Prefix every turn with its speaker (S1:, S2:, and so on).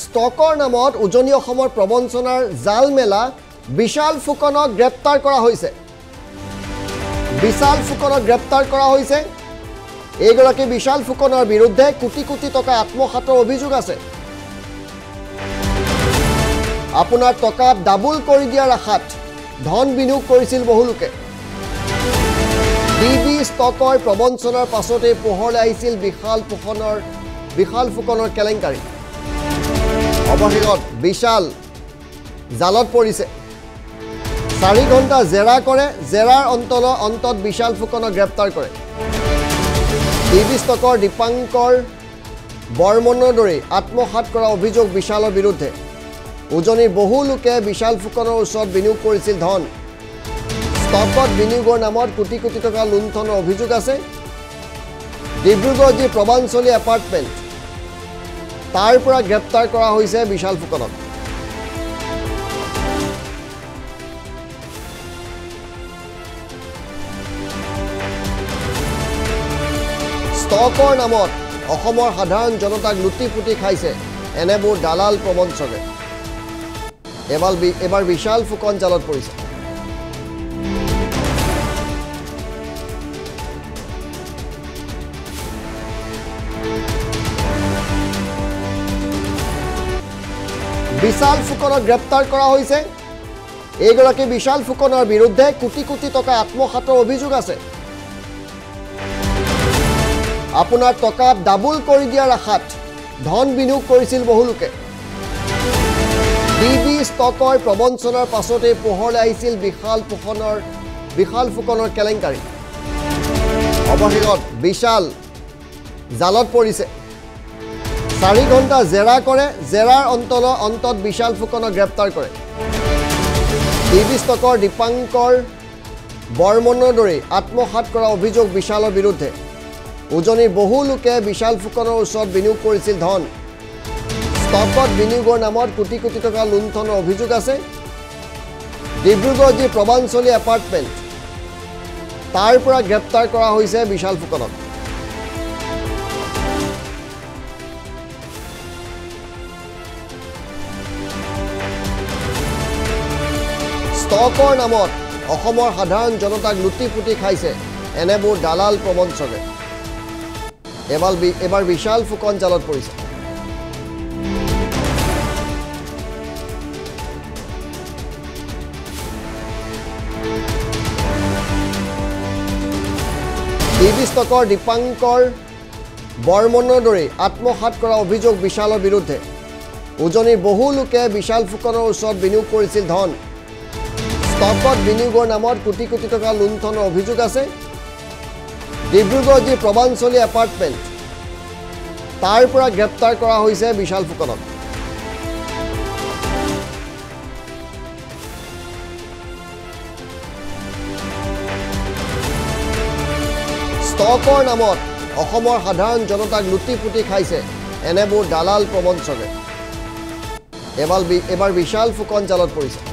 S1: ষ্টকৰ নামত উজনি অসমৰ প্ৰবঞ্চনাৰ জাল মেলা বিশাল ফুকনক গ্ৰেপ্তাৰ কৰা হৈছে। বিশাল ফুকনক গ্ৰেপ্তাৰ কৰা হৈছে। এইগৰাকী বিশাল ফুকনৰ বিৰুদ্ধে কোটি কোটি টকা আত্মসাতৰ অভিযোগ আছে। আপোনাৰ টকা ডাবল কৰি দিয়াৰ আশাত ধন বিনিয়োগ কৰিছিল বহু লোকে। ডিবি ষ্টকৰ প্ৰবঞ্চনাৰ পাছতে পোহৰলৈ আহিছিল বিশাল ফুকনৰ কেলেংকাৰী। অৱশেষত বিশাল জালত পৰিছে। 4 ঘণ্টা জেৰা কৰে। জেৰাৰ অন্তত বিশাল ফুকনক গ্ৰেপ্তাৰ কৰে। ডিবি ষ্টকৰ দীপাংকৰ বৰ্মনৰ দৰে আত্মসাত কৰা অভিযোগ বিশালৰ বিৰুদ্ধে। উজনিৰ বহু লোকে বিশাল ফুকনৰ ওচৰত বিনিয়োগ কৰিছিল ধন। ষ্টকত বিনিয়োগৰ নামত কোটি কোটি টকা লুণ্ঠনৰ অভিযোগ আছে। ডিব্ৰুগড় যি প্ৰবাঞ্চলী এপাৰ্টমেণ্ট তাৰ পৰা গ্ৰেপ্তাৰ কৰা হৈছে বিশাল ফুকনক। ষ্টকৰ নামত অসমৰ সাধাৰণ জনতাক লুটি পুটি খাইছে এনেবোৰ দালাল প্ৰবঞ্চকে। এবাৰ বিশাল ফুকন জালত পৰিছে। বিশাল ফুকনক গ্ৰেপ্তাৰ কৰা হৈছে। এইগৰাকী বিশাল ফুকনৰ বিৰুদ্ধে কোটি কোটি টকা আত্মসাতৰ অভিযোগ আছে। আপোনাৰ টকা ডাবল কৰি দিয়াৰ আশাত ধন বিনিয়োগ কৰিছিল বহু লোকে। ডিবি ষ্টকৰ প্ৰবঞ্চনাৰ পাছতে পোহৰলৈ আহিছিল বিশাল ফুকনৰ কেলেংকাৰী। অৱশেষত বিশাল জালত পৰিছে। 4 ঘণ্টা জেৰা কৰে। জেৰাৰ অন্তত বিশাল ফুকনক গ্ৰেপ্তাৰ কৰে। ডিবি ষ্টকৰ দীপাংকৰ বৰ্মনৰ দৰে আত্মসাত কৰা অভিযোগ বিশালৰ বিৰুদ্ধে। উজনিৰ বহু লোকে বিশাল ফুকনৰ ওচৰত বিনিয়োগ কৰিছিল ধন। ষ্টকত বিনিয়োগৰ নামত কোটি কোটি টকা লুণ্ঠনৰ অভিযোগ আছে। ডিব্ৰুগড় যি প্ৰবাঞ্চলী এপাৰ্টমেণ্ট তাৰ পৰা গ্ৰেপ্তাৰ কৰা হৈছে বিশাল ফুকনক। ষ্টকৰ নামত অসমৰ সাধাৰণ জনতাক লুটি পুটি খাইছে এনেবোৰ দালাল প্ৰবঞ্চকে। এবাৰ বিশাল ফুকন জালত পৰিছে। ডিবি ষ্টকৰ দীপাংকৰ বৰ্মনৰ দৰে আত্মসাত কৰা অভিযোগ বিশালৰ বিৰুদ্ধে। উজনিৰ বহু লোকে বিশাল ফুকনৰ ওচৰত বিনিয়োগ কৰিছিল ধন। ষ্টকত বিনিয়োগৰ নামত কোটি কোটি টকা লুণ্ঠনৰ অভিযোগ আছে। ডিব্ৰুগড় যি প্ৰবাঞ্চলী এপাৰ্টমেণ্ট তাৰ পৰা গ্ৰেপ্তাৰ কৰা হৈছে বিশাল ফুকনক। ষ্টকৰ নামত অসমৰ সাধাৰণ জনতাক লুটি পুটি খাইছে এনেবোৰ দালাল প্ৰবঞ্চকে। এবাৰ বিশাল ফুকন জালত পৰিছে।